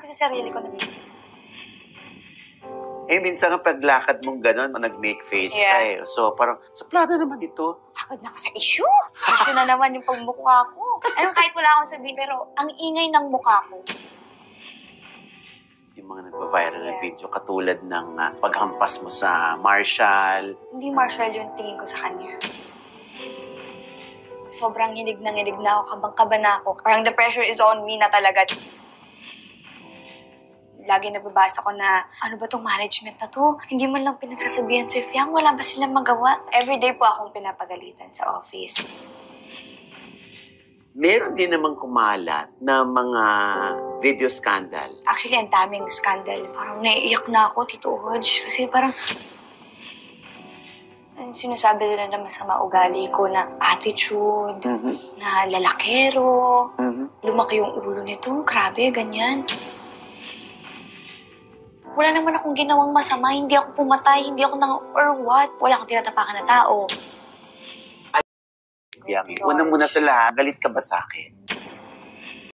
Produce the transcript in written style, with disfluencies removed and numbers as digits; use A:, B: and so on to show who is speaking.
A: Sa sarili ko na.
B: Eh, minsan ang paglakad mong gano'n, nag-make face ka eh. So, parang, suplada naman ito.
A: Pagod na ako sa issue. Issue na naman yung pagmukha ko. Ano, kahit wala akong sabihin, pero ang ingay ng mukha ko.
B: Yung mga nagpa-viral na video, katulad ng paghampas mo sa Marshall.
A: Hindi Marshall yung tingin ko sa kanya. Sobrang hinig na ako, kabang-kaba na ako. Parang the pressure is on me na talaga. Lagi nababasa ko na, ano ba itong management na to? Hindi man lang pinagsasabihan si Fiang, wala ba silang magawa? Everyday po akong pinapagalitan sa office.
B: Meron din namang kumalat na mga video scandal.
A: Actually, ang daming scandal. Parang naiiyak na ako, Tito Hodge. Kasi parang, sinasabi nila na masama ugali ko na attitude, na lalakero, lumaki yung ulo nito, grabe, ganyan. Wala naman akong ginawang masama, hindi ako pumatay, hindi ako or what. Wala akong tinatapakan na tao.
B: Una muna sa lahat, galit ka ba sa akin?